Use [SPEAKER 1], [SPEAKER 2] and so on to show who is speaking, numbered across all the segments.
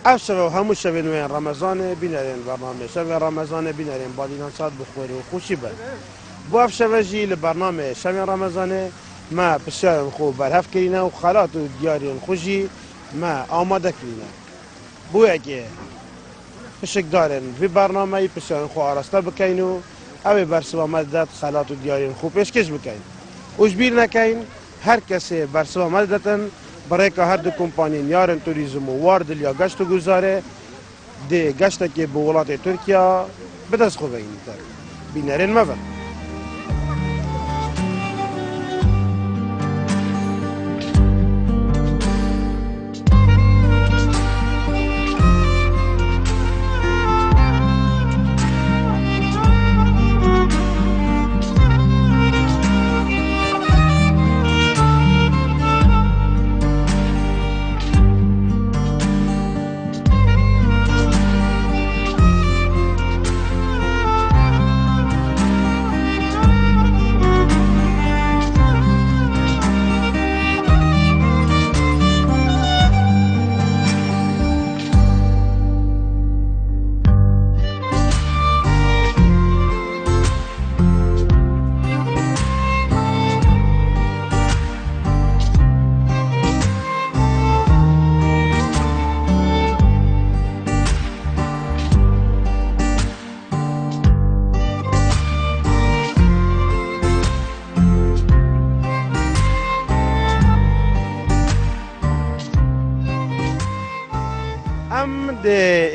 [SPEAKER 1] افشوا همو شبین وین رمضان بینرین برنامه شب رمضان بینرین بادینان صاد بخوری و خوشی بر بو افشوا جی لبرنامه شب رمضان ما بسیار خوب برهف کردینه و خالات و دیاری خوشی ما آماده کردینه بو اگه فشک دارن في برنامه بسیار خوب آراسته بکین و اوی برسوا مدد خالات و دیاری خوب پیشکش بکین وش بیر نکین هر کسی برسوا مددتن برای که هر دو کمپانی یارن توریزم و وارد یا گشت و گذاره ده گشت که به ولایت ترکیه به دست خوبه این تر بینرین مبن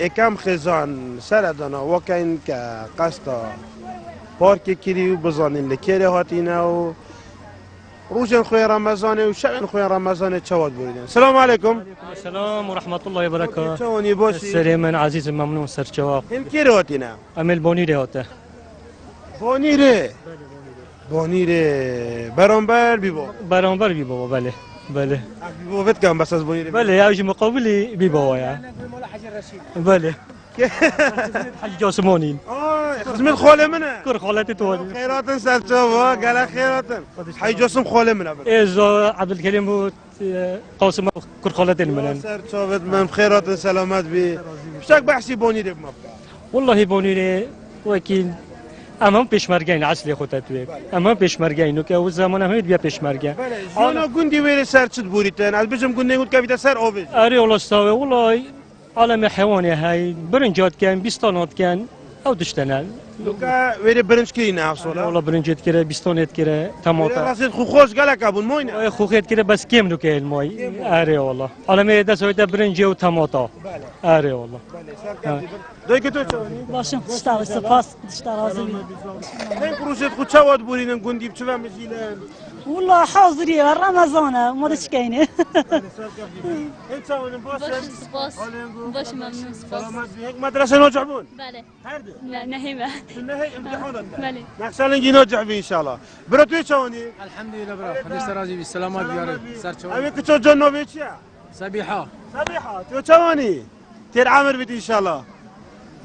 [SPEAKER 1] اکم خزان سر دانا وکین که قصد پارک کری و بزانین لکیر هاتینه و روزن خوی رمضان و شبن خوی رمضان چواد بریدن. سلام علیکم.
[SPEAKER 2] السلام ورحمة الله وبركاته.
[SPEAKER 1] چونی باشی؟
[SPEAKER 2] سلام عزیز ممنون سرچواب.
[SPEAKER 1] هم کیر هاتینه؟
[SPEAKER 2] عمل بونیره هاته.
[SPEAKER 1] بونیره؟ بونیره برانبر بی بابا؟
[SPEAKER 2] برانبر بی بابا بله. بله.
[SPEAKER 1] بی بابا کم بس از بونیره؟
[SPEAKER 2] بله یاوج مقابلی بی بابا یا. بله. حج جاسمونین.
[SPEAKER 1] خدمت خاله منه.
[SPEAKER 2] کر خالتی تو.
[SPEAKER 1] خیراتن سرچوبا گله خیراتن. حج جاسم خاله منه.
[SPEAKER 2] ایزا عبدالکریم بود قاسم کر خالتی منن.
[SPEAKER 1] سرچوبت من خیراتن سلامت بی. شک بحثی بونیره بمبکا.
[SPEAKER 2] والله بونیره وکیل اما پیشمرگین اصلی خودت توی اما پیشمرگین که او زمان همه بیا پیشمرگین
[SPEAKER 1] حالا گوندی ویره سر چت بوریتن از بجم گوندی گوند که سر آویز
[SPEAKER 2] آره والله استوى والله عالم حيواني هاي برنجات كان بيستانات كان او دشتنال
[SPEAKER 1] لوكا ویره برنج کی نه اصلا
[SPEAKER 2] والله برنجات كده بيستانات كده طماطم
[SPEAKER 1] راسيت خو خوش قالك ابو الموين
[SPEAKER 2] اي خوخيت كده بس كيم لو كاين الماي اري والله عالم ده سويت برنجه وطماطم اري والله
[SPEAKER 1] دوی که تو چونی
[SPEAKER 3] باشم اشتغل سپاس اشتغل زمین
[SPEAKER 1] این پروژه خود چواد بورینن گوندی بچه مجیلن
[SPEAKER 3] والله حاضري رمضان ما دشكينه
[SPEAKER 1] این چونن
[SPEAKER 4] باشه سپاس باشه ممنون سپاس
[SPEAKER 1] سلامت بی یک مدرسه ناجح بون
[SPEAKER 4] بله
[SPEAKER 1] هر دو
[SPEAKER 4] نهیمه
[SPEAKER 1] نهي امتحانات
[SPEAKER 4] بله
[SPEAKER 1] نحسن نجي ناجح بي ان شاء الله برا توي چونی
[SPEAKER 5] الحمد لله برا خدي سراجي بالسلامات بيارد سر چون
[SPEAKER 1] اوی که چو جنو بیچیا
[SPEAKER 5] سبيحة
[SPEAKER 1] صبيحه تو چونی تیر عامر بیت ان شاء الله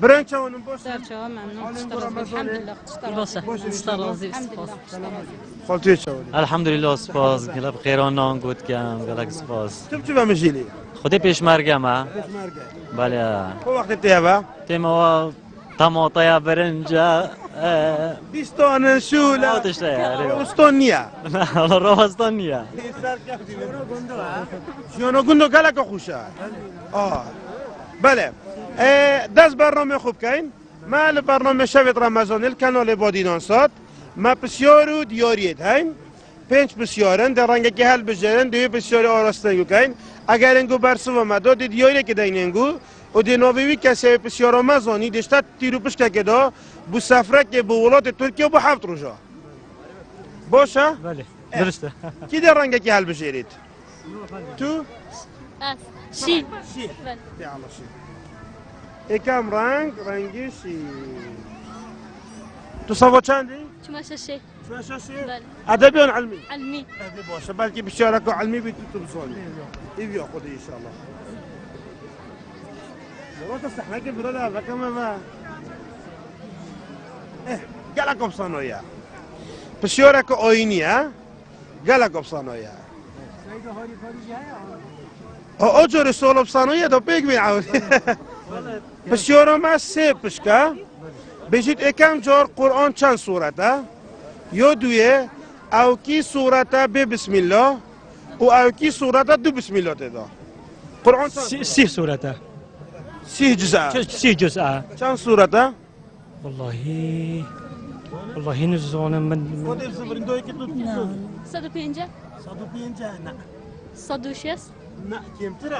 [SPEAKER 1] برن چونن باشه
[SPEAKER 4] سرچواب ممنون اشتغل الحمد لله
[SPEAKER 3] باشه اشتغل سپاس
[SPEAKER 1] خال توی چونی
[SPEAKER 6] الحمد لله سپاس گلا بخیران نان گوت کم گلا سپاس
[SPEAKER 1] تو چه مجیلی
[SPEAKER 6] خودی پیشمرگم ها بله
[SPEAKER 1] خو وقت تیابا
[SPEAKER 6] تیما طماطا برنجا
[SPEAKER 1] بیستان شولا
[SPEAKER 6] او تشتای
[SPEAKER 1] استونیا
[SPEAKER 6] والله راستانیه
[SPEAKER 1] جیانو گندو گلک خوشه بله دست برنامه خوب کن ما برنامه شبت رمضان الکانال بادینان سات ما بسیار و دیاریت هین پنج بسیارن در رنگ که حل بجرن دوی بسیار آراسته کن اگر انگو برسو و مداد دیاری که دین انگو و دی نویوی کسی بسیار مزانی دشتا تیرو پشک که دا بو سفره که بو ولات ترکیه بو 7 روزا باشه؟
[SPEAKER 2] بله درسته
[SPEAKER 1] کی در رنگ که حل بجرید؟ تو؟
[SPEAKER 4] شی بله
[SPEAKER 1] یکم رنگی شی تو سوا چندی؟
[SPEAKER 4] شما ششه
[SPEAKER 1] شما شاشی؟
[SPEAKER 4] بله
[SPEAKER 1] ادبی و علمی؟
[SPEAKER 4] علمی
[SPEAKER 1] ادبی باشه بلکه بشارک و علمی بیتو تو بزانی ایویا خودی انشالله مرات استحماك البرودة بكما ما قالكم صنويا بشيورك اوينيا قالكم صنويا اجور سولب صانویه دو پیگ می عاودی بسیارم از سه پشکه بجید اکم جار قرآن چند سورته یا دویه او کی سورته به بسم الله و او کی سورته دو بسم الله تدا قرآن
[SPEAKER 2] سی صورته
[SPEAKER 1] 30 جزء
[SPEAKER 2] 30 جزء
[SPEAKER 1] چند سورته
[SPEAKER 2] والله نزانم من
[SPEAKER 4] 105 106
[SPEAKER 1] نه کمتره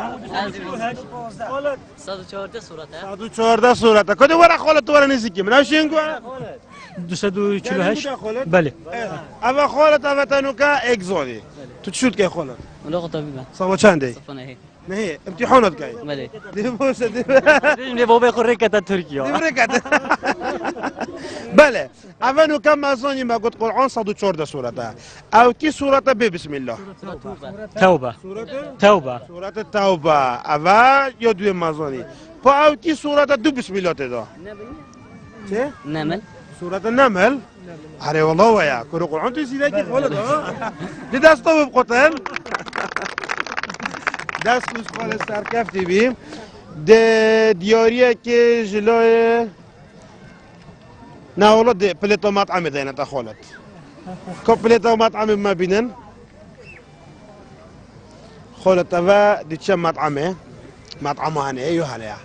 [SPEAKER 6] 114 صورته
[SPEAKER 1] 114 سورته کدی ورق خالت ورا نزدیکی من شین گو
[SPEAKER 2] 248 بله
[SPEAKER 1] اما خالت اما که اگزالی تو شد که خالت
[SPEAKER 6] ولغة طبيبة
[SPEAKER 1] سوا چنده
[SPEAKER 6] صفنا هي
[SPEAKER 1] نه امتحانات کی
[SPEAKER 6] بله
[SPEAKER 1] دی بوسه دی
[SPEAKER 2] دیگه بابا خورد کتا ترکیه
[SPEAKER 1] برکت بله اول کم ازانی ما گفت قرآن 114 سورته او کی سورته به بسم الله
[SPEAKER 2] توبه توبه
[SPEAKER 1] سورته توبه اول یا دوی مازانی پا او کی سورته دو بسم الله تدا چه
[SPEAKER 6] نمل
[SPEAKER 1] سورة النمل أري والله ويا كل قرآن تزيد لك ولد دي دست طبب قتل دست مش خالص سركفتي بيم ده دياريه که جلوی نه والله ده پلیتو مطعم دينا تخولت كو پلیتو مطعم ما بينن خولت أفا دي تشم مطعمه مطعمه هنه ايو هنه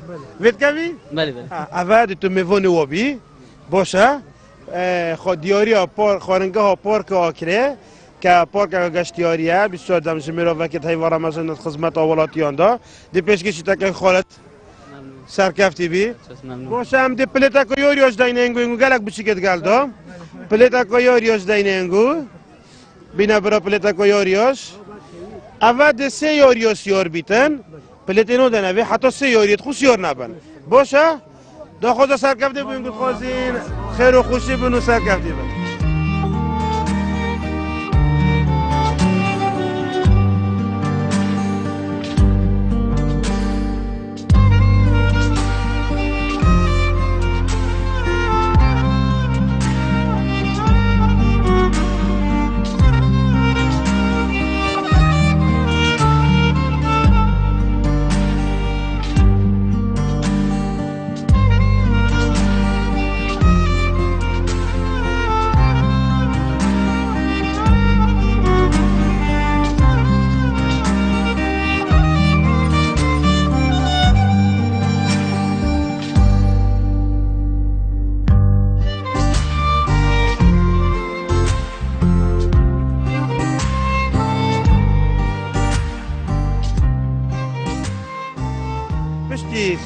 [SPEAKER 1] ويت كفي
[SPEAKER 6] بله بله
[SPEAKER 1] أفا دي تميفوني وبي باشه خود دیاری خارنگاه پارک آکره که پارک گشتیاریه 24 جمیره وقت حیوان رمضان خدمت اولاتیان دا دی پیشکشی تک خالت سرکفتی بی باشه هم دی پلیتا کو یاریاش دایننگو اینگو گلک بچیکت گلدا پلیتا کو یاریاش دایننگو بینا برا پلیتا کو یاریاش اول دی سه یاریاش یار بیتن پلیتینو دنوی حتی سه یاریت خوش یار نبن باشه دا خدا سرکفته بویم که خوازین خیر و خوشی بینو سرکفته بین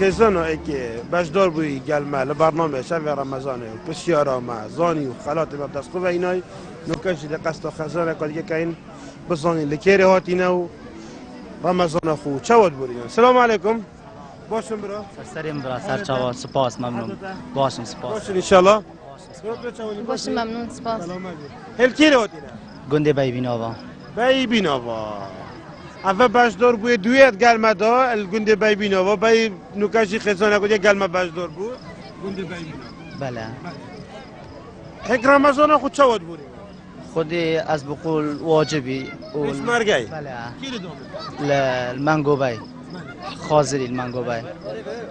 [SPEAKER 1] خزانه ای که بجدار بوی گلمه لبرنامه شب رمضان و بسیار ما زانی و خلات و دستقو و اینای نکشی لقصد خزانه که دیگه که این بزانی لکیری هاتینه و رمضان خو چود بورین سلام علیکم باشم برا
[SPEAKER 6] سریم برا سر چوا سپاس ممنون باشم سپاس
[SPEAKER 1] باشم انشالله
[SPEAKER 4] باشم ممنون سپاس
[SPEAKER 1] هل کیری هاتینه
[SPEAKER 6] گنده بای بیناوا
[SPEAKER 1] بای بیناوا اول بجدار بوی دویت گلمه دا الگنده بای بیناوا بای نکشی خزانه که دیگه گلمه بجدار بود گنده بای بیناوا
[SPEAKER 6] بله
[SPEAKER 1] هک رمضان خود چود بورین
[SPEAKER 6] خودی از بقول واجبی
[SPEAKER 1] پیشمرگی
[SPEAKER 6] بله
[SPEAKER 1] کیری دومه
[SPEAKER 6] المانگو بای خازری المانگو بای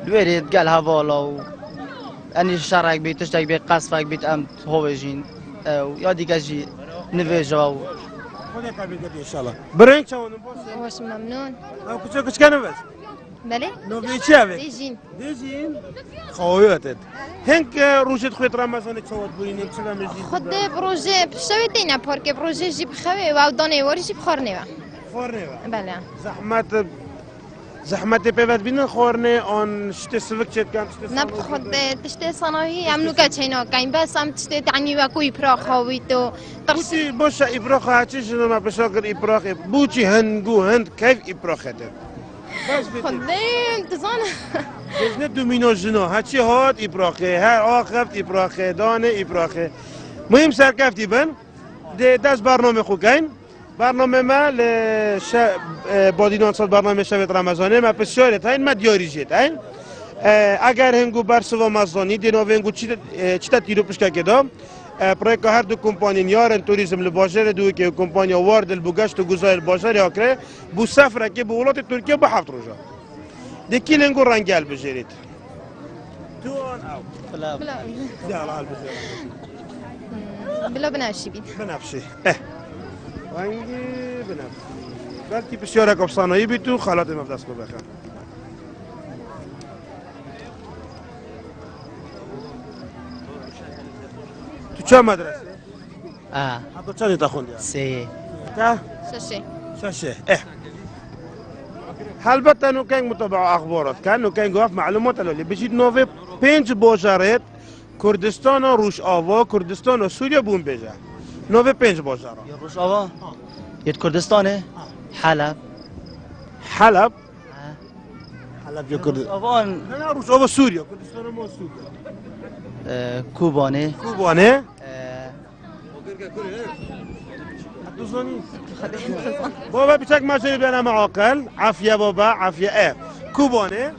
[SPEAKER 6] دویرید گل هوالا و اني شرعك بيت تشتاق بيت قصفك بيت ام هوجين يا ديك جي نفيجا
[SPEAKER 1] خدا قبل قد ان شاء الله برنك شلون
[SPEAKER 4] باش ممنون
[SPEAKER 1] او كنت كان بس
[SPEAKER 4] بله
[SPEAKER 1] نوفي شافك
[SPEAKER 4] ديجين
[SPEAKER 1] ديجين خويتت هنك روجت خويت رمضان تصوت بولين كلام جديد
[SPEAKER 4] خود بروژه شوی دینا پارک بروژه جیب خوی و دانه واری جیب خورنه
[SPEAKER 1] خورنه
[SPEAKER 4] بله
[SPEAKER 1] زحمت پیوت بینن خورنه آن شت سوک چت کم
[SPEAKER 4] نب خود تشت صنایعی هم نوکا چینا کاین بس هم تشت تعنی و کوی پراخ خوی تو
[SPEAKER 1] بوچی باشه ابراخ هاچی شنو ما بشاکر ابراخ بوچی هنگو هند کیف ابراخت
[SPEAKER 4] خود تزان
[SPEAKER 1] بزنه دومینو جنو هاچی هات ابراخه هر آخفت ابراخه دانه ابراخه مهم سرکفتی بن دست برنامه خو کین برنامه ما بادینان صد برنامه شبت رمضانه ما بسیارت هین ما دیاری جیت هین اگر هنگو برسوا مزانی دینو هنگو چی تا تیرو پشکه کدام پروژه هر دو کمپانی یارن توریسم لباجر دو که کمپانی وارد البوگشت و گزار الباجر آکره بو سفره که به ولایت ترکیه به 7 روزه دکی لنگو رنگل بجرید تو آن او
[SPEAKER 4] بلا بلا بنفشی بید
[SPEAKER 1] بنفشی رنگی بنفشی بلکی بسیار کبسانایی بید تو خالات مفدست کو بخن تو چه مدرسه؟ حتی چه دیتا خوندی؟
[SPEAKER 6] 3
[SPEAKER 1] تا؟ ششه البته انه كان متابع اخبارات كانه كان جواف معلومات اللي بيجي نوفي 5 بوجارات كردستان روش آوا کردستان و سوریا بوم بجا 95 بوجارا
[SPEAKER 6] یا روش آوا یه کردستانه حلب
[SPEAKER 1] حلب یا کردستان
[SPEAKER 6] آوان
[SPEAKER 1] نه روش آوا سوریا کردستان ما سوریا
[SPEAKER 6] کوبانه
[SPEAKER 1] بابا بيشك ما جاي بينا معاقل عافية بابا عافية كوبانه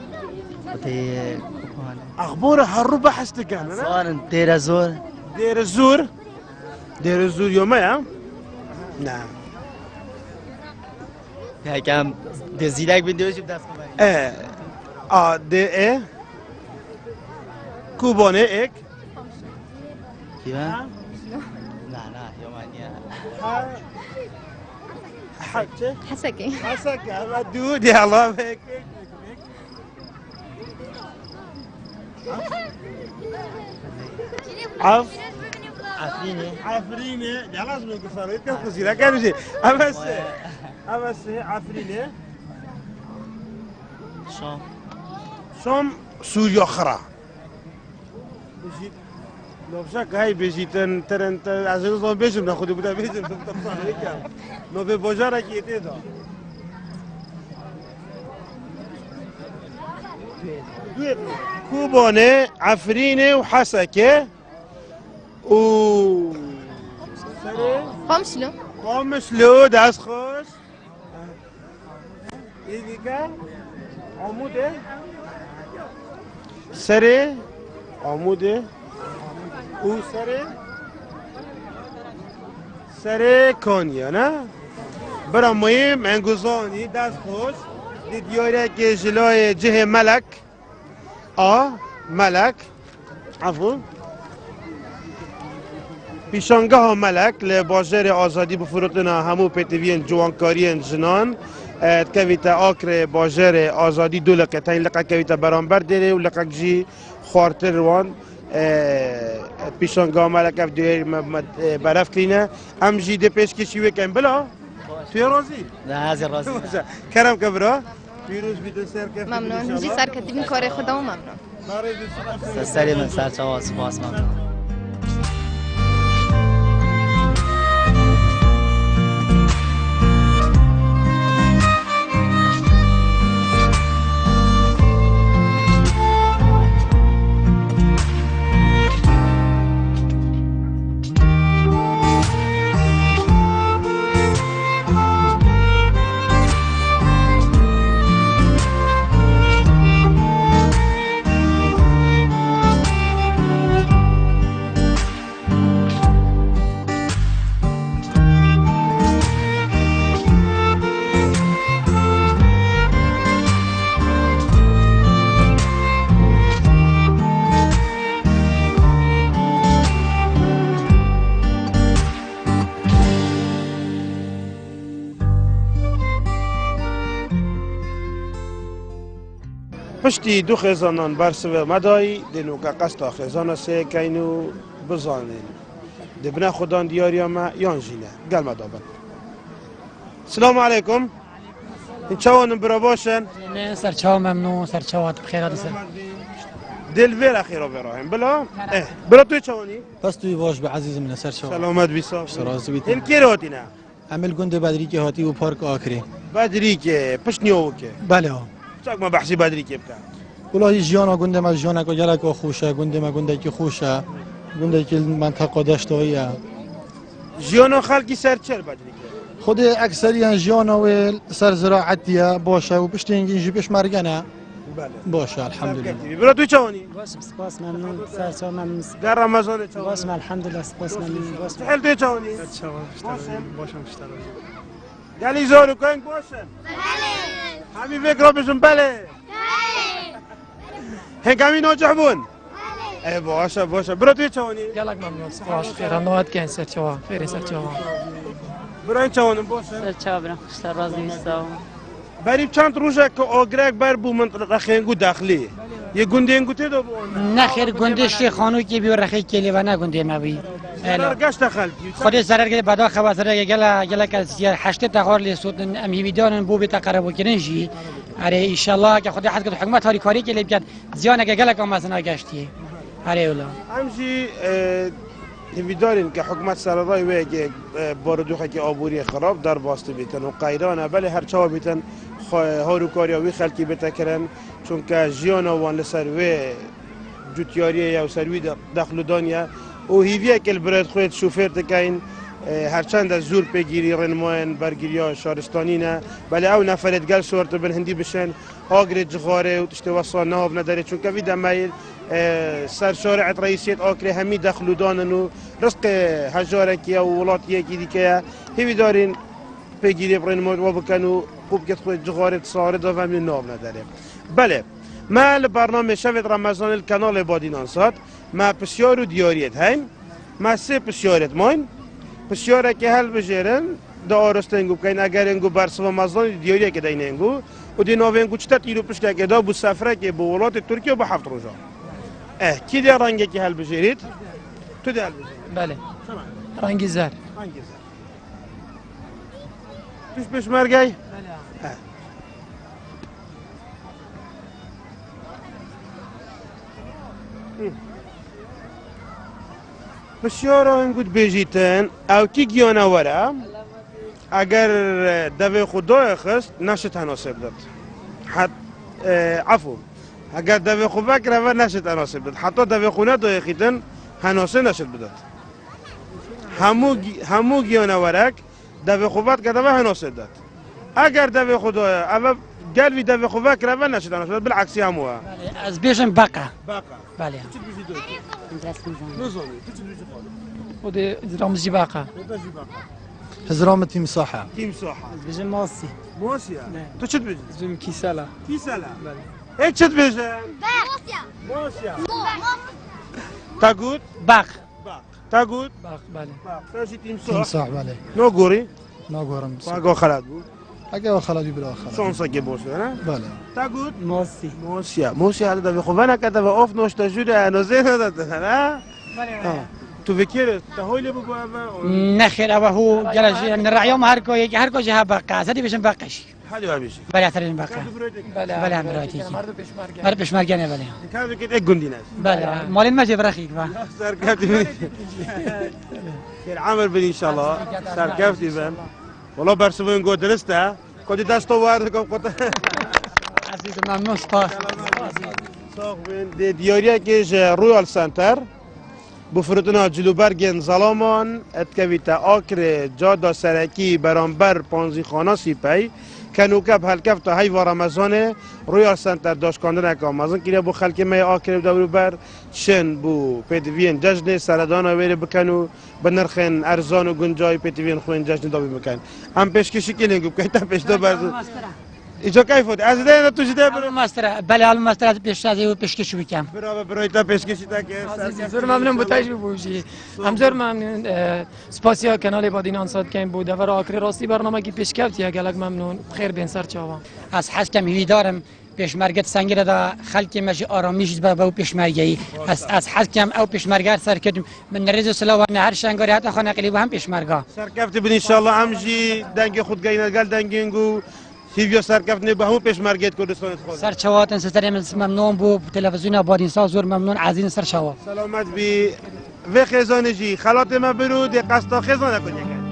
[SPEAKER 1] اخبار هرو بحث كان
[SPEAKER 6] صار دير الزور
[SPEAKER 1] دير الزور يوميا نعم
[SPEAKER 6] يا كم دزيلك بدوش بداس كمان
[SPEAKER 1] دي كوبانه اك
[SPEAKER 6] كيف لا يومانيا
[SPEAKER 4] حسكي
[SPEAKER 1] مدود يا الله بك عفريني يا لازم نقصر يتكفزي لا كان شيء بس عفريني شام سوريا خرا لو بشك هاي بيجيتن ترنت عشان نظام بيجم ناخذ بدا بيجم طبعا هيك ما ببوجارك يتيدا كوبانه عفرينه وحسكه و قامشلو داس خوش ايديكا عموده سري عموده او سر کانیا نه برای مهم انگوزانی دست خوش دیاره که جلوی جه ملک ملک عفو پیشانگاه ملک لباجر آزادی بفروتنا همو پتوین جوانکارین جنان کویتا آکر باجر آزادی دو لقه تین لقه کویتا برانبر دیره و لقه جی خوارتر روان پیشانگاه ملک اف دیر برف کلینه ام جی ده پیش کشی وکن بلا توی راضی؟
[SPEAKER 6] نه از راضی
[SPEAKER 1] کرم کبرا پیروز بیدن سر کفت
[SPEAKER 4] ممنون جی سر کتبین کار خدا و ممنون
[SPEAKER 6] سری من سر چوا سپاس ممنون
[SPEAKER 1] پشتی دو خزانان برسوه مدایی دینو که قصد خزانه سه کینو بزانین دبنا خدان دیاریا ما یان جینه گل مدابن السلام علیکم این چوانم برا باشن
[SPEAKER 5] نه سرچاو ممنون سرچاوات بخیر سر
[SPEAKER 1] دل ویل اخیرا براهم بلا توی چوانی
[SPEAKER 5] بس توی باش به عزیزم نه سرچاو
[SPEAKER 1] سلامت بی صاحب
[SPEAKER 5] شراز بیت
[SPEAKER 1] این کی راتی نه
[SPEAKER 5] عمل گنده بدری که هاتی و پارک آکری
[SPEAKER 1] بدری که پشت نیو که
[SPEAKER 5] بله ها
[SPEAKER 1] چاک ما بحثی بدری که بکن
[SPEAKER 5] والله جیانا گنده ما جیانا که گلک خوشه گنده ما گنده که خوشه گنده که منطقه داشتهایه
[SPEAKER 1] جیانا خلکی سر چل بدری که
[SPEAKER 5] خود اکثریان جیانا و سر زراعتیه باشه و پشت اینجی پیش مرگنه باشه الحمدلله.
[SPEAKER 1] برو تو چوانی
[SPEAKER 7] باش سپاس ممنون سرچا ممنون
[SPEAKER 1] در رمضان چوانی
[SPEAKER 7] باش الحمدلله سپاس ممنون باش
[SPEAKER 1] حل تو چوانی
[SPEAKER 5] باشم اشتراک.
[SPEAKER 1] گلی زارو کنگ باشن همین فکر بشون بله هنگامی ناجح بون ای باشه برو تو چوانی
[SPEAKER 8] گلک ممنون سپاس خیر نوات کن سرچوا خیر سرچوا
[SPEAKER 1] برو این چوانم باشن
[SPEAKER 9] سرچا برم اشتر راز نیستم
[SPEAKER 1] بریم چند روزه که آگرک بر بو منطقه خنگو داخلی یه گنده انگو تیدو بون
[SPEAKER 7] نه خیر گنده شیخانو که بیو رخی کلی و نه گنده مبی
[SPEAKER 1] ضرر گشت خلکی
[SPEAKER 7] خود ضرر که بعدا خبر سر گلا که 8 تقار لیسوت ام هیویدان بو به تقرب کننجی اره ان شاء الله که خود حد حکومت هاری کاری کلی بکد زیان که گلا که مثلا گشتی اره اولا
[SPEAKER 1] همچی هیویدارین که حکومت سرادای و که باردوخه که آبوری خراب در باسته بیتن و قیرانه بله هر چاوا بیتن هاروکاریا وی خلکی بتکرن چون که جیان وان لسر و جوتیاریه یا سروی داخل دنیا و هیویه که البرد خود شوفر تکین هرچند از زور پیگیری رنماین برگیریا شارستانی نه بله او نفرت گل صورت بن هندی بشن آگر جغاره و تشت وصا نهاب نداره چون که ویدا مایل سر شارع رئیسیت آکر همی داخل دانن و رزق هجارکی و ولاتیه کی دیگه هیوی دارین پیگیری رنماین و بکنو خوب که خود جغاره صارد و همین نهاب نداره بله ما برنامه شود رمضان الکانال بادینان سات ما بسیار و دیاریت هیم ما سه بسیارت ماین بسیاره که حل بجرن دا آرسته انگو بکن اگر انگو برسوا مزدان دیاریه که دین انگو و دی ناوه انگو چطور ایرو پشکه که دا بو سفره که بو ولات ترکیه و با 7 روزا کی دی رنگه که حل بجرید؟ تو دی حل بجرید؟
[SPEAKER 8] بله رنگی زر
[SPEAKER 1] رنگی زر پیش مرگی؟ بله بسیار انگود بیجیتن او کی گیانه وره اگر دوی خدای خست نشه تناسب داد عفو اگر دوی خود بکره و نشه تناسب داد حتی دوی خونه دوی خیتن هناسه نشد بداد همو گیانه ورک دوی خود بکره و هناسه داد اگر دوی خدای اما قلبي دافع خوفاك رافا نشد انا بالعكس يا مو
[SPEAKER 7] از بيشم بقى بله
[SPEAKER 8] ودي رمزي باقة
[SPEAKER 5] هزرام تيم صاحة
[SPEAKER 7] بيجم موسي
[SPEAKER 1] تو شد بيجي
[SPEAKER 8] زم كيسالة
[SPEAKER 1] ايش شد بيجي موسيا تاغوت
[SPEAKER 7] باق
[SPEAKER 1] تاغوت
[SPEAKER 8] باق بله
[SPEAKER 1] تاجي تيم
[SPEAKER 5] صاح بله
[SPEAKER 1] نو غوري
[SPEAKER 5] نو غورم
[SPEAKER 1] باقو خلاد
[SPEAKER 5] اگه خلادی بلا خلاد
[SPEAKER 1] شانسا که باشه نه
[SPEAKER 5] بله
[SPEAKER 1] تاغوت
[SPEAKER 7] موسي
[SPEAKER 1] هذا دافع خوفانا كذا اوف نوش تجود انا زين هذا نه تو فکر تهویل بگو
[SPEAKER 7] نخیر او هو جلج الرعيوم هركو جها بقى زدي بيشم بقش
[SPEAKER 1] حلو همیشه
[SPEAKER 7] بله اثرين بقى بله هم رایتی مرد پشمرگانه بله
[SPEAKER 1] کادو که یک گندی نست
[SPEAKER 7] بله مالين ما جبرخيك با
[SPEAKER 1] سرکفتی بین خیر عامر بین ان شاء الله سرکفتی بین والله برسوین گو درسته کدی دستو وارد کم قطع
[SPEAKER 7] عزیز ممنون سپاس
[SPEAKER 1] ساق بین دیاریه که رویال سنتر بفرودنا جلوبرگن زلامان اتکویتا آکر جادا سرکی برانبر پانزی خانه سیپی کنوکب هلکف تا هی و رمضان رویال سنتر داشت کاندن اکا مزن کنه بو خلک می آکر دورو بر شن بو پیدوین جشن سردان آویره بکنو بنرخن ارزان و گنجای پیدوین خوین جشن دابی بکن هم پیشکشی کنگو بکن تا پیش دو برزو اینجا کیف بود از ده تو جده برو
[SPEAKER 7] ماستر بله حال ماستر پیشتازی و پیشکشی بکم
[SPEAKER 1] برای تا پیشکشی تا که
[SPEAKER 8] زور ممنون بود تجربه بوشی هم زور ممنون سپاسیا کانال بادینان ساد کیم بود و آخر راستی برنامه کی پیش کفت یا گلک ممنون خیر بین سر چاوا
[SPEAKER 7] از حسکم هی دارم پیشمرگت سنگر دا خلک ماشي آرامیش با پیشمرگی از حسکم او پیشمرگر سر کردم من رز سلاو نه هر شنگاری حتی خانه قلیب هم پیشمرگا
[SPEAKER 1] سرکفت بن ان شاء الله همجی دنگ خود گاین گل دنگینگو هیویا سرکفت نه به همون پیشمرگت کردستان خود
[SPEAKER 7] سر چواتن سر ممنون بو تلویزیون آبادین ساز زور ممنون عزیز سر چوا
[SPEAKER 1] سلامت بی و خزانجی خلات ما برود قصد خزانه کنید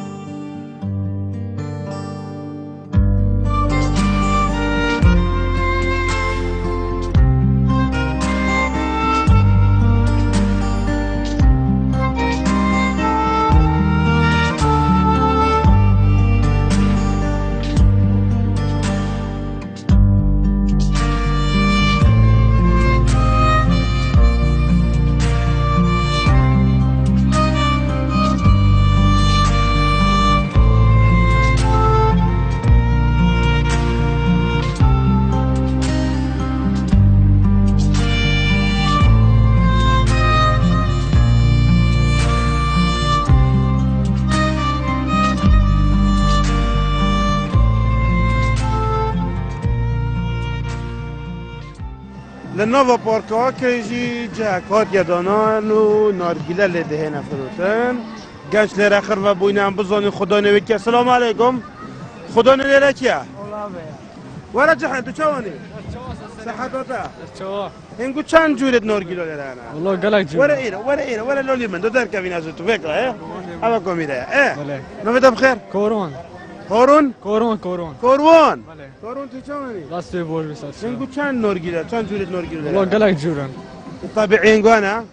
[SPEAKER 1] لنوفا باركا كيجي جاكات يدانان و نارگیله لده نفروتن گنج لره خرفه بوینم بزانی خدا نویکه. السلام علیکم. خدا نویره کیه؟ ورا جحن تو چوانی؟ صحتاتا؟ هنگو چند جورت نارگیله لره انا؟
[SPEAKER 10] والله قلق جور
[SPEAKER 1] ورا لولی من دو در کبین از تو فکر اه؟ هوا کمیره اه؟ نویده بخیر؟
[SPEAKER 10] كورون
[SPEAKER 1] هارون؟
[SPEAKER 10] كورون
[SPEAKER 1] کاروان؟ کاروان تو چوانی؟
[SPEAKER 10] راست بول بس
[SPEAKER 1] هنگو چند نارگیله چند جورت نارگیله لره؟
[SPEAKER 10] والله قلق جورن
[SPEAKER 1] طبيعي نقوانا؟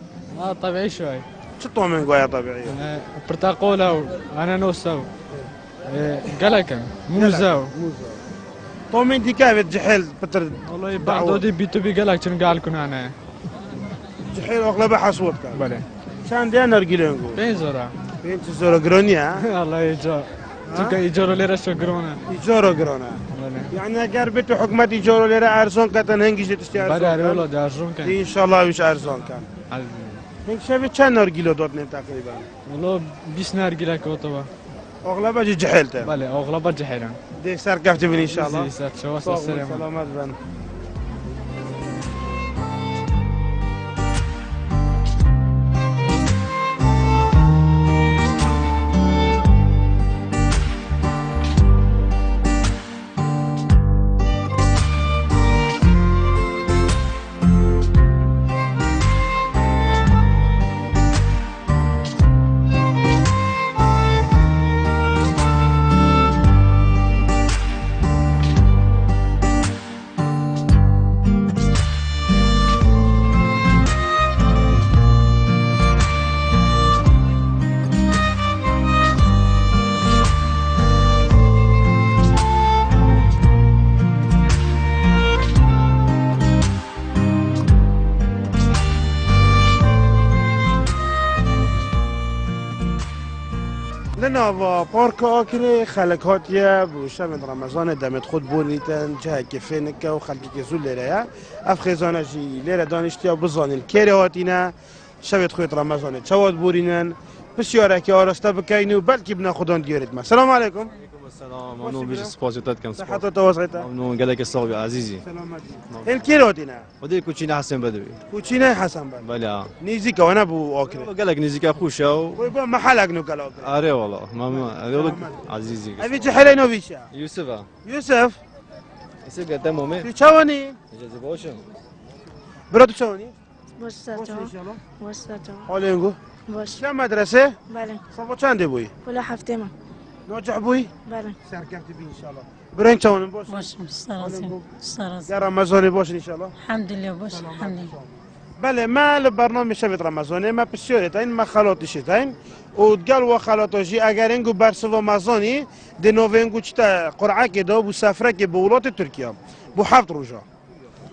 [SPEAKER 10] طبيعي شوي
[SPEAKER 1] شو طعم نقوايا طبيعي؟
[SPEAKER 10] برتقالة وانانوس قلق موزة
[SPEAKER 1] طعم انت كيف جحيل بتر
[SPEAKER 10] والله بعض دي بي تو بي قلق كن قال كنا انا
[SPEAKER 1] جحيل اغلبها حصوت كان
[SPEAKER 10] بله
[SPEAKER 1] شان دي نرجيله نقول
[SPEAKER 10] بين زورا
[SPEAKER 1] بين زورا جرونيا
[SPEAKER 10] الله يجا تلقى يجورو ليرة شو قرونا
[SPEAKER 1] يجورو جرونا يعني اگر بتو حكومة يجورو ليرة ارزون كتن هنگيش تشتي
[SPEAKER 10] بعد
[SPEAKER 1] ارزون
[SPEAKER 10] والله دارجون كان
[SPEAKER 1] ان شاء الله مش ارزون كان هنگ شبه چند نرجيله دادن تقريبا
[SPEAKER 10] والله 20 نرجيلة كوتوا
[SPEAKER 1] اغلبها جحيلته
[SPEAKER 10] بله اغلب جحيلا
[SPEAKER 1] دي سر كفت ان شاء الله
[SPEAKER 10] شو
[SPEAKER 1] سلامات بن لنا و پارک آکره خلق هاتیه بوشه من رمضان دمت خود بونیتن جه کفینکه و خلقی که زول لیره اف خیزانه جی لیره دانشتیا بزانین کره هاتینه شبت خود رمضان چواد بورینن بسیاره که آراسته بکینه و بلکه بنا خودان دیارید ما. سلام علیکم.
[SPEAKER 11] السلام أنا بيجي سباسيتات كم
[SPEAKER 1] صحة وتواصلتا
[SPEAKER 11] أنا قال لك الصوبي عزيزي
[SPEAKER 1] سلامتي الكيلو هاتينا
[SPEAKER 11] ودي كوتشينا حسن بدوي
[SPEAKER 1] كوتشينا حسن بدوي
[SPEAKER 11] بلا
[SPEAKER 1] نيزيكا وانا بو اوكري
[SPEAKER 11] قال لك نيزيكا خوشا
[SPEAKER 1] ويبقى محلك نوكل اوكري
[SPEAKER 11] اري والله ماما يقول عزيزي
[SPEAKER 1] ابي تحلي نوبيشا
[SPEAKER 11] يوسف
[SPEAKER 1] يوسف
[SPEAKER 11] قدام مومي
[SPEAKER 1] في تشاوني
[SPEAKER 11] جازي بوشن
[SPEAKER 1] براتو تشاوني
[SPEAKER 12] باش ساعتها
[SPEAKER 1] ان شاء الله
[SPEAKER 12] باش ساعتها
[SPEAKER 1] حالينغو
[SPEAKER 12] باش
[SPEAKER 1] كم مدرسة؟
[SPEAKER 12] بله
[SPEAKER 1] صفو چند بوي؟
[SPEAKER 12] ولا حفتما
[SPEAKER 1] نوجع بوي؟
[SPEAKER 12] بله
[SPEAKER 1] سركبت بي ان شاء الله برين تشاون باش
[SPEAKER 9] باش سراسي
[SPEAKER 1] يا رمضان باش ان شاء الله
[SPEAKER 9] الحمد لله باش الحمد لله
[SPEAKER 1] بله ما البرنامج شبت رمضان ما بسيورتين ما خلطشتين وتقال وخلطوجي اگر انگو برسو مازانی دي نوفنگو چتا قرعه که دو بو سفره که بو ولات ترکیه بو 7 روزا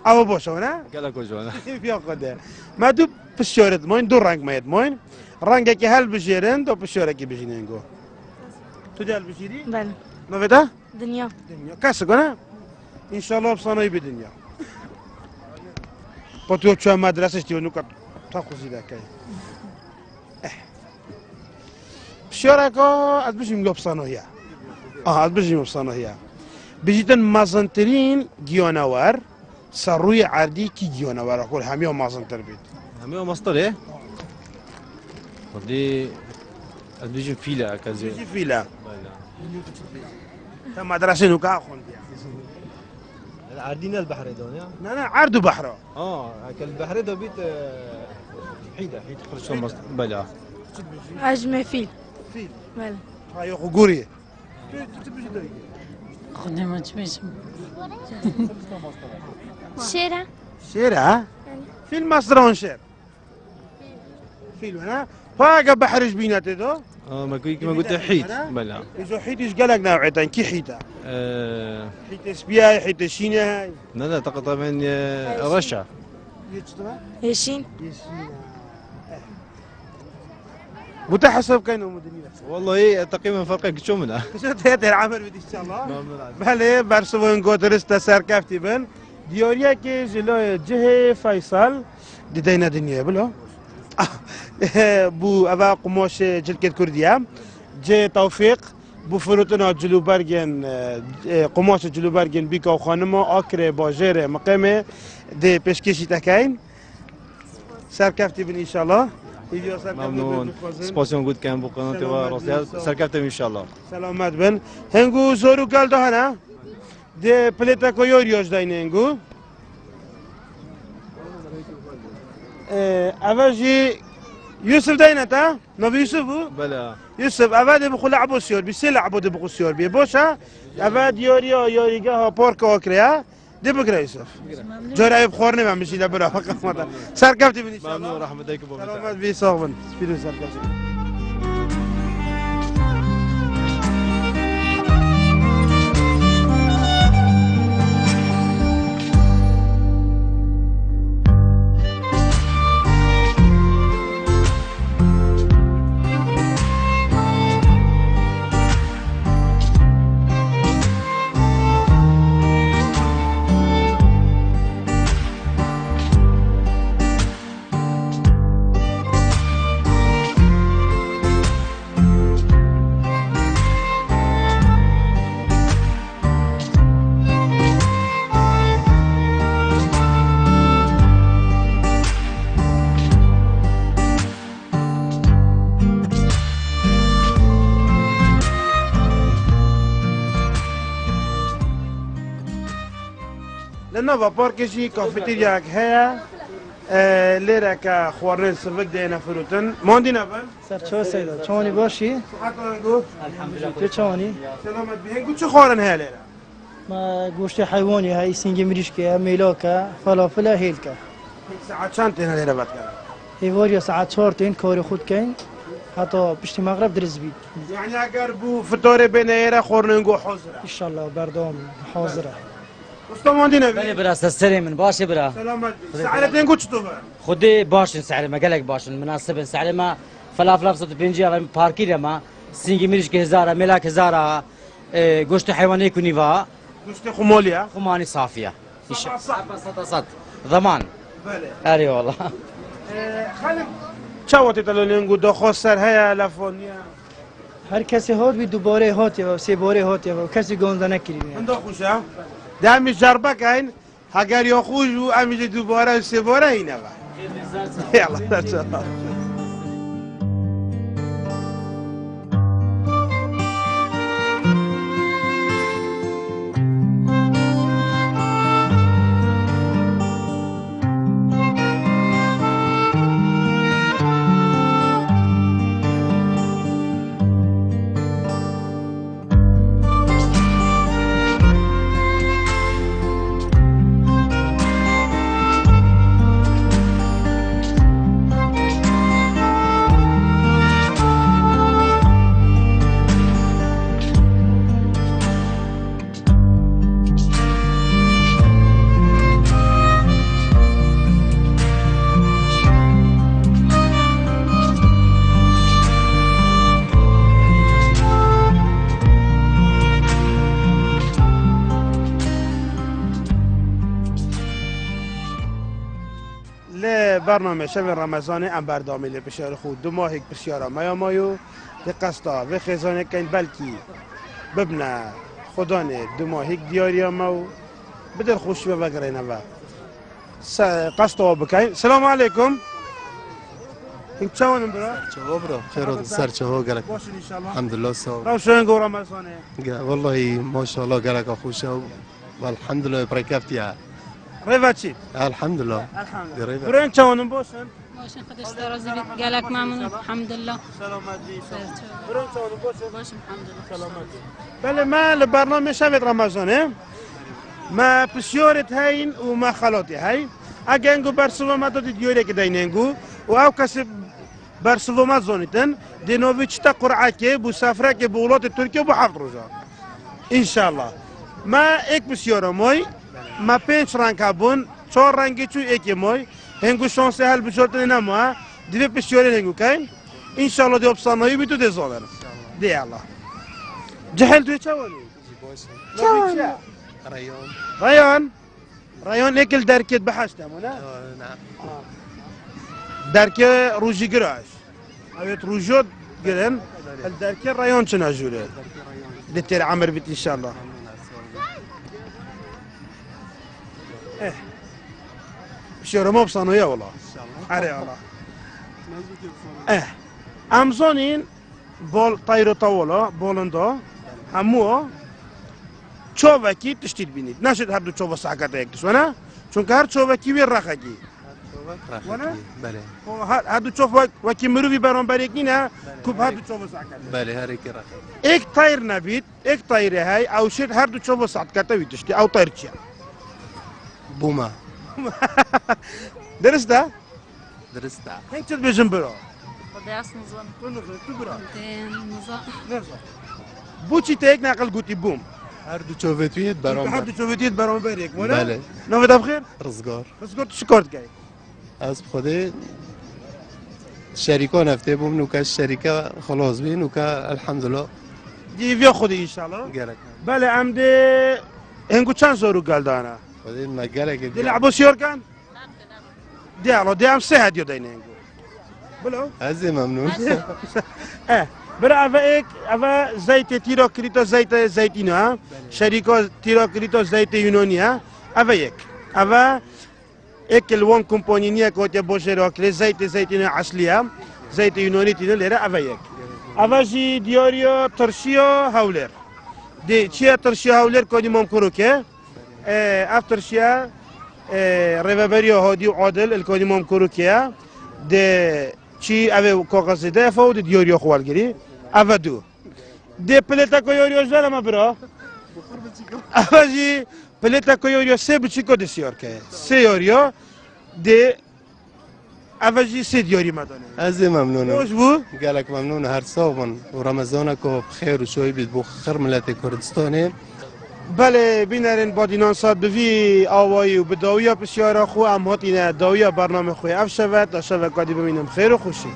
[SPEAKER 1] او باشه نه
[SPEAKER 11] قال لك وجوانا
[SPEAKER 1] بیا خدا ما دو بسیورت موین دو رنگ ماید موین رنگی که هل بجیرن دو بسیوره که بجیننگو تو دل بجیری
[SPEAKER 12] بله
[SPEAKER 1] نوفدا
[SPEAKER 12] دنيا
[SPEAKER 1] كاس قنا ان شاء الله بصنايع بالدنيا بطيو شو مدرسة تيو نوكا تاخذ ذا كاي بشاركو ادبجي ملو بصنايع ادبجي بصنايع بجيتن مازنترين جيوناور سروي عردي كي جيوناور اقول هميو مازنتر بيت
[SPEAKER 11] هميو مصدر ايه ودي ادبجي فيلا كذا
[SPEAKER 1] فيلا تم مدرسة نوكا اخوان
[SPEAKER 11] عردينا البحر دون يا
[SPEAKER 1] لا عرض بحر
[SPEAKER 11] البحر ده بيت حيدة خرج مصدر بلا
[SPEAKER 12] عجمة فيل
[SPEAKER 1] فيل
[SPEAKER 12] بله
[SPEAKER 1] هاي غوري
[SPEAKER 9] خدمة تبيش
[SPEAKER 4] شيرة
[SPEAKER 1] شيرة في المصدر شير فيل هنا فاقا بحرج بيناتي دو
[SPEAKER 11] ما قلت حيت بلا
[SPEAKER 1] إذا حيت إيش قالك نوعيتين كي حيتة حيت سبياي حيت شينة هاي
[SPEAKER 11] لا طبعا رشا
[SPEAKER 12] يشين
[SPEAKER 1] متحسب كانوا مدنية
[SPEAKER 11] والله تقريبا فرقك شو منها
[SPEAKER 1] كسرت هذا العمل بدي ان شاء الله بله برسوين قدرست سركفتي بن ديوريا كي جلو جه فيصل دينا دنيا بلو بو ابا قماش جلكت كرديه جه توفيق بو فروتنا جلوبرگن قماش جلوبرگن بیکا و خانما آکر باجر مقامه ده پشکشی تکین سرکفتی بین انشالله
[SPEAKER 11] ممنون سپاسیون گود کم بو قنات و راستی سرکفتم انشالله
[SPEAKER 1] سلامت بن هنگو زورو کل ده نه ده پلیتا کو یوریوش داینه هنگو اوجی يوسف داينتا نبي يوسف
[SPEAKER 11] بلا
[SPEAKER 1] يوسف أباد بخو لعبو سيور بيسي لعبو دي بخو سيور بي بوشا أباد يوريقا بوركو أكريا دي بكرا يوسف جورا بخورني ما مشي لبرا فقط سركبتي بني
[SPEAKER 11] ممنون رحمتك ابو
[SPEAKER 1] سلامات بي صوبن سبيلو سركبتي لنوفا باركشي كافيتيريا هيا ليرا كخوارن سبك دينا فروتن موندينا بن
[SPEAKER 5] سر چه سيدا چوني باشي الحمد لله تو چوني
[SPEAKER 1] سلامت بهنگو چه خوارن هيا ليرا
[SPEAKER 5] ما گوشت حيواني هاي سنگ مريشكا ميلاكا فلافل هيلكا
[SPEAKER 1] ساعات چند هنا ليرا بات
[SPEAKER 5] هيواريا ساعات 4 كاري خود كاين حتى بشتي مغرب درز بيت
[SPEAKER 1] يعني اگر بو فطور بين هيرا خورنگو حاضره
[SPEAKER 5] ان شاء الله بردام حاضره
[SPEAKER 1] مستماندينا
[SPEAKER 13] بله برا سري من باشه برا
[SPEAKER 1] سلامت ساعتين قلت تو
[SPEAKER 13] خدي باشن سعر ما قالك باشن مناسب سعر ما فلافل ابسط بنجي باركير ما سينجي ميرش كهزاره ملاك هزاره گوشت حيواني كونيفا
[SPEAKER 1] گوشت خموليا
[SPEAKER 13] خماني صافيه صد ضمان
[SPEAKER 1] بله
[SPEAKER 13] اري والله
[SPEAKER 1] خالد چاوتي تلونينگو دو خسر هيا لافونيا
[SPEAKER 5] هر کسی هات بی دوباره هات یا سه باره هات یا کسی گنده نکردیم
[SPEAKER 1] من خوشا دمی جربه کن اگر یا خوش و امیج دوباره سه باره اینه با یالا تشکر برنامه شب رمضان ام بردامی لی بسیار خود دو ماهی بسیار مایو قصدا و خزانه کن بلکی ببنا خدانه دو ماهی دیاری ما بدر خوش بگرینه و قصدا بکن. سلام علیکم. این چون برا؟
[SPEAKER 14] چه برا؟ خیر سر چه ها گرک؟
[SPEAKER 1] باشین ان شاء الله.
[SPEAKER 14] الحمدلله صاحب.
[SPEAKER 1] روشن گو رمضانه.
[SPEAKER 14] والله ما شاء الله گرک خوشه والحمدلله برکفتیه.
[SPEAKER 1] ريفاتشي
[SPEAKER 14] الحمد لله
[SPEAKER 1] برين تشاونن بوشن
[SPEAKER 15] باشن خدش درازي قالك مامون الحمد لله
[SPEAKER 1] سلامات بي برين تشاونن بوشن
[SPEAKER 15] باشن الحمد لله
[SPEAKER 1] سلامات بله ما البرنامج شبت رمضان ما بسيورت هاين وما خلوتي هاي اجنگو برسوما ما دودي ديوري كدايننگو واو كسب برسوما زونيتن دينوفيتش تا قرعه بو سفره كي بولات تركيا بو حفظ روزا ان شاء الله ما اك بسيورو موي ما 5 رنگ بون 4 رنگی چو یکی موی هنگو شانس هل بجورتن نما دیو بسیاری هنگو کین ان شاء الله دی ابصانایی بیتو دزالر دی الله جهل تو چوانی چوان رایان اکل درکت بحثتم نه
[SPEAKER 14] نعم
[SPEAKER 1] درک روجی گراش اویت روجود گرن الدرک رایان چنا جوره لتر عمر بيت ان شاء الله شيرو بصانويا والله اري والله امزونين بول طايرو طاولا بولندو همو چوبکی تشتید بینید نشد هر دو چوب ساعت یک دوستانه چون که هر چوبکی وی رخاگی
[SPEAKER 14] بله
[SPEAKER 1] هر دو چوب وکی مروی برام برگی نه کوب هر دو چوب ساعت
[SPEAKER 14] بله هر کی رخ
[SPEAKER 1] یک طایر نبید یک طایره های او شد هر دو چوب ساعت کتا وی تشتی او طایر چیه
[SPEAKER 14] بوما
[SPEAKER 1] درسته
[SPEAKER 14] درسته
[SPEAKER 1] هنگ چت بجن برا
[SPEAKER 15] درس نظام
[SPEAKER 1] تو برا
[SPEAKER 15] نظام
[SPEAKER 1] بو چی تیک نقل گوتی بوم
[SPEAKER 14] هر دو چوبتویت برام
[SPEAKER 1] هر دو چوبتیت برام برگ
[SPEAKER 14] بله
[SPEAKER 1] نوید بخیر
[SPEAKER 14] رزگار
[SPEAKER 1] چی کارت گی
[SPEAKER 14] از خود شریکان هفته بوم نوکا شریکه خلاص بی نوکا الحمدلله
[SPEAKER 1] دیویا خودی انشالله
[SPEAKER 14] گرک
[SPEAKER 1] بله عمده هنگو چند زورو گلدانه
[SPEAKER 14] خودی ما گرک
[SPEAKER 1] دل عباس یور کن دیالو دیام سه هدیو دینه هنگو بلو
[SPEAKER 14] از ممنون
[SPEAKER 1] برا اوه زیت تیرا کریتا زیت زیتینو ها شریکا تیرا کریتا زیت یونانی ها اوه یک الوان کمپانیه که باشه راکلی زیت زیتینو اصلیه زیت یونانی تینو لیره اوه جی دیاریا ترشیا هاولر دی چیه ترشیا هاولر کدی ممکنه که ترشیا رهبری هادی و عادل الکدی ممکنه که دی چی اوه کاغذ ده فود دیاریا خوالگیری اوه دو دی پلیتا کویوریو زدم برا اوه جی پلیتا کویوریو سه بچیکو دسیار که سه یوریا دی اوه جی سه دیاری مدانه
[SPEAKER 14] از ممنونم
[SPEAKER 1] خوش بو
[SPEAKER 14] گلک ممنون هر سال و رمضان که بخیر و شوی بید بو خیر ملت کردستانه
[SPEAKER 1] بله بینرین بادینان ساد بوی آوایی و بداویا بسیار خو هم هاتینه داویا برنامه خوی اف شود تا شود قادی ببینم خیر و خوشی